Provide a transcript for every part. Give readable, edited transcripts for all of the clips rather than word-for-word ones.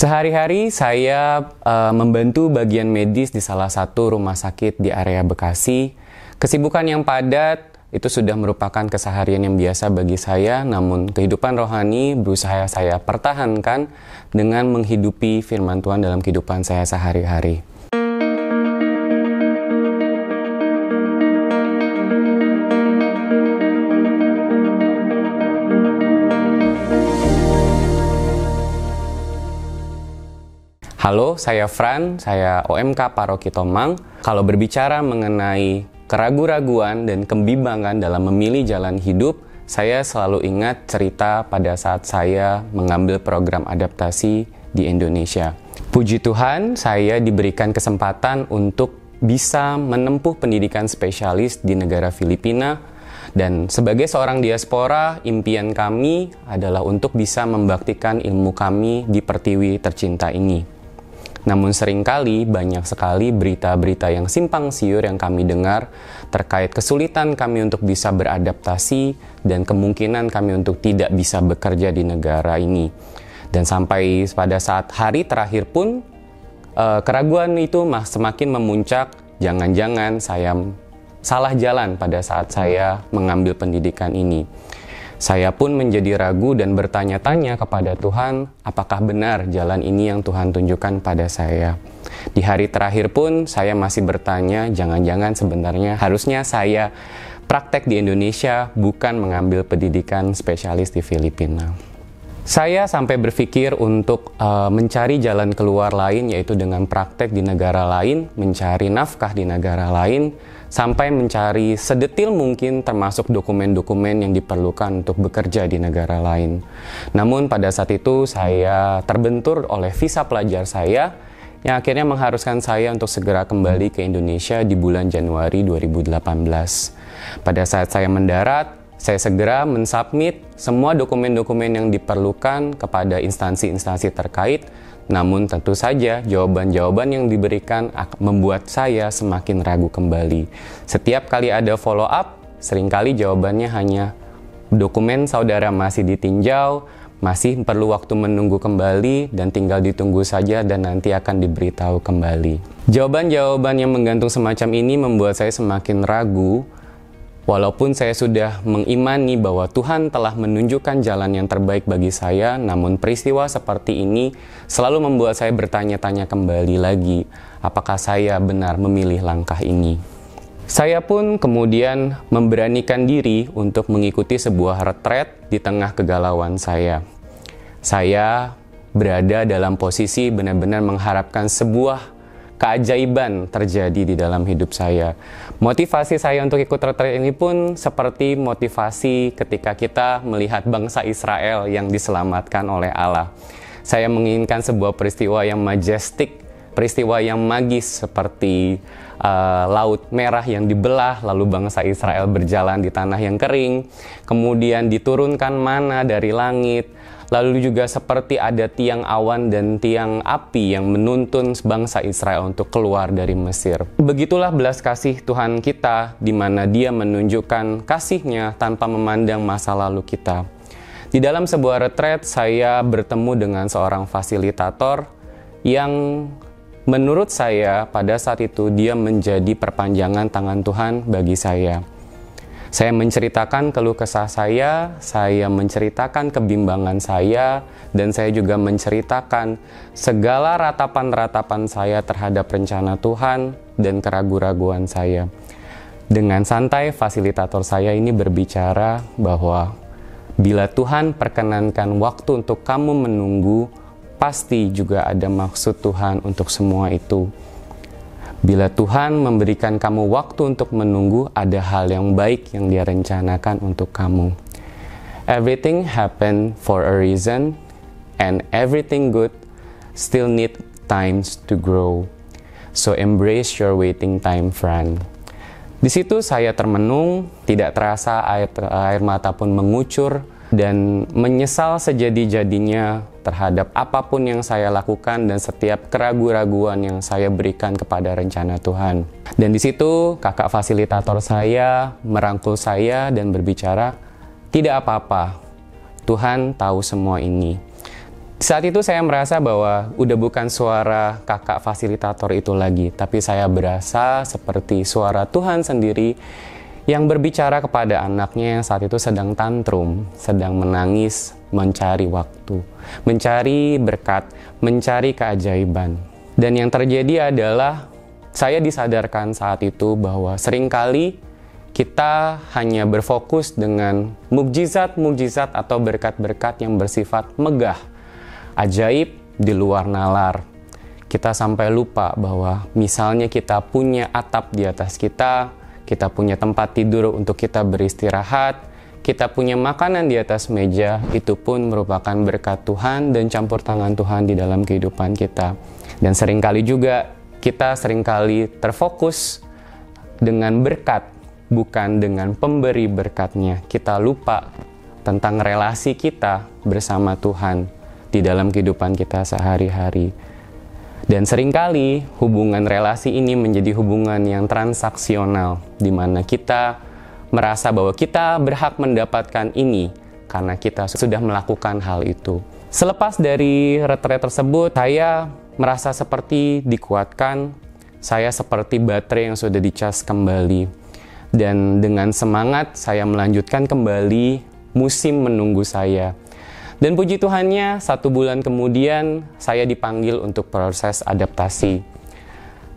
Sehari-hari saya membantu bagian medis di salah satu rumah sakit di area Bekasi. Kesibukan yang padat itu sudah merupakan keseharian yang biasa bagi saya, namun kehidupan rohani berusaha saya pertahankan dengan menghidupi firman Tuhan dalam kehidupan saya sehari-hari. Halo, saya Fran, saya OMK Paroki Tomang. Kalau berbicara mengenai keraguan-raguan dan kebimbangan dalam memilih jalan hidup, saya selalu ingat cerita pada saat saya mengambil program adaptasi di Indonesia. Puji Tuhan, saya diberikan kesempatan untuk bisa menempuh pendidikan spesialis di negara Filipina. Dan sebagai seorang diaspora, impian kami adalah untuk bisa membaktikan ilmu kami di Pertiwi tercinta ini. Namun seringkali banyak sekali berita-berita yang simpang siur yang kami dengar terkait kesulitan kami untuk bisa beradaptasi dan kemungkinan kami untuk tidak bisa bekerja di negara ini. Dan sampai pada saat hari terakhir pun keraguan itu semakin memuncak, jangan-jangan saya salah jalan pada saat saya mengambil pendidikan ini. Saya pun menjadi ragu dan bertanya-tanya kepada Tuhan, apakah benar jalan ini yang Tuhan tunjukkan pada saya. Di hari terakhir pun saya masih bertanya, jangan-jangan sebenarnya harusnya saya praktek di Indonesia, bukan mengambil pendidikan spesialis di Filipina. Saya sampai berpikir untuk mencari jalan keluar lain, yaitu dengan praktek di negara lain, mencari nafkah di negara lain, sampai mencari sedetil mungkin termasuk dokumen-dokumen yang diperlukan untuk bekerja di negara lain. Namun pada saat itu saya terbentur oleh visa pelajar saya yang akhirnya mengharuskan saya untuk segera kembali ke Indonesia di bulan Januari 2018. Pada saat saya mendarat, saya segera mensubmit semua dokumen-dokumen yang diperlukan kepada instansi-instansi terkait. Namun tentu saja jawaban-jawaban yang diberikan membuat saya semakin ragu kembali. Setiap kali ada follow up, seringkali jawabannya hanya dokumen saudara masih ditinjau, masih perlu waktu menunggu kembali, dan tinggal ditunggu saja dan nanti akan diberitahu kembali. Jawaban-jawaban yang menggantung semacam ini membuat saya semakin ragu. Walaupun saya sudah mengimani bahwa Tuhan telah menunjukkan jalan yang terbaik bagi saya, namun peristiwa seperti ini selalu membuat saya bertanya-tanya kembali lagi, apakah saya benar memilih langkah ini. Saya pun kemudian memberanikan diri untuk mengikuti sebuah retret di tengah kegalauan saya. Saya berada dalam posisi benar-benar mengharapkan sebuah keajaiban terjadi di dalam hidup saya. Motivasi saya untuk ikut retret ini pun seperti motivasi ketika kita melihat bangsa Israel yang diselamatkan oleh Allah. Saya menginginkan sebuah peristiwa yang majestik, peristiwa yang magis seperti Laut Merah yang dibelah, lalu bangsa Israel berjalan di tanah yang kering, kemudian diturunkan mana dari langit, lalu juga seperti ada tiang awan dan tiang api yang menuntun bangsa Israel untuk keluar dari Mesir. Begitulah belas kasih Tuhan kita, di mana Dia menunjukkan kasih-Nya tanpa memandang masa lalu kita. Di dalam sebuah retret, saya bertemu dengan seorang fasilitator yang menurut saya pada saat itu dia menjadi perpanjangan tangan Tuhan bagi saya. Saya menceritakan keluh kesah saya menceritakan kebimbangan saya, dan saya juga menceritakan segala ratapan-ratapan saya terhadap rencana Tuhan dan keraguan-raguan saya. Dengan santai, fasilitator saya ini berbicara bahwa bila Tuhan perkenankan waktu untuk kamu menunggu, pasti juga ada maksud Tuhan untuk semua itu. Bila Tuhan memberikan kamu waktu untuk menunggu, ada hal yang baik yang Dia rencanakan untuk kamu. Everything happen for a reason, and everything good still need times to grow. So embrace your waiting time, friend. Di situ saya termenung, tidak terasa air mata pun mengucur, dan menyesal sejadi-jadinya terhadap apapun yang saya lakukan dan setiap keraguan-raguan yang saya berikan kepada rencana Tuhan. Dan di situ kakak fasilitator saya merangkul saya dan berbicara, tidak apa-apa, Tuhan tahu semua ini. Saat itu saya merasa bahwa udah bukan suara kakak fasilitator itu lagi, tapi saya berasa seperti suara Tuhan sendiri yang berbicara kepada anaknya yang saat itu sedang tantrum, sedang menangis, mencari waktu, mencari berkat, mencari keajaiban. Dan yang terjadi adalah saya disadarkan saat itu bahwa seringkali kita hanya berfokus dengan mukjizat-mukjizat atau berkat-berkat yang bersifat megah, ajaib di luar nalar. Kita sampai lupa bahwa misalnya kita punya atap di atas kita punya tempat tidur untuk kita beristirahat, kita punya makanan di atas meja, itu pun merupakan berkat Tuhan dan campur tangan Tuhan di dalam kehidupan kita. Dan seringkali juga kita seringkali terfokus dengan berkat, bukan dengan pemberi berkatnya. Kita lupa tentang relasi kita bersama Tuhan di dalam kehidupan kita sehari-hari. Dan seringkali hubungan relasi ini menjadi hubungan yang transaksional, di mana kita merasa bahwa kita berhak mendapatkan ini karena kita sudah melakukan hal itu. Selepas dari retret tersebut, saya merasa seperti dikuatkan, saya seperti baterai yang sudah dicas kembali. Dan dengan semangat saya melanjutkan kembali musim menunggu saya. Dan puji Tuhannya, 1 bulan kemudian saya dipanggil untuk proses adaptasi.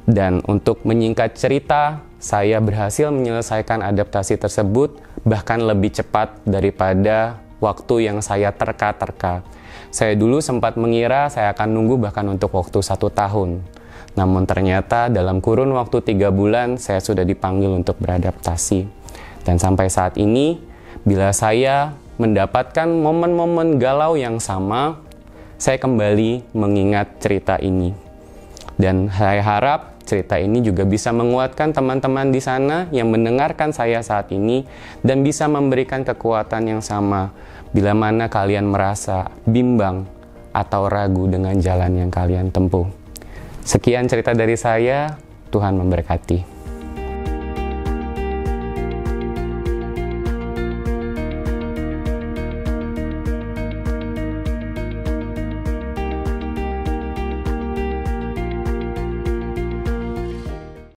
Dan untuk menyingkat cerita, saya berhasil menyelesaikan adaptasi tersebut bahkan lebih cepat daripada waktu yang saya terka-terka. Saya dulu sempat mengira saya akan nunggu bahkan untuk waktu 1 tahun. Namun ternyata dalam kurun waktu 3 bulan saya sudah dipanggil untuk beradaptasi. Dan sampai saat ini, bila saya mendapatkan momen-momen galau yang sama, saya kembali mengingat cerita ini. Dan saya harap cerita ini juga bisa menguatkan teman-teman di sana yang mendengarkan saya saat ini dan bisa memberikan kekuatan yang sama bila mana kalian merasa bimbang atau ragu dengan jalan yang kalian tempuh. Sekian cerita dari saya, Tuhan memberkati.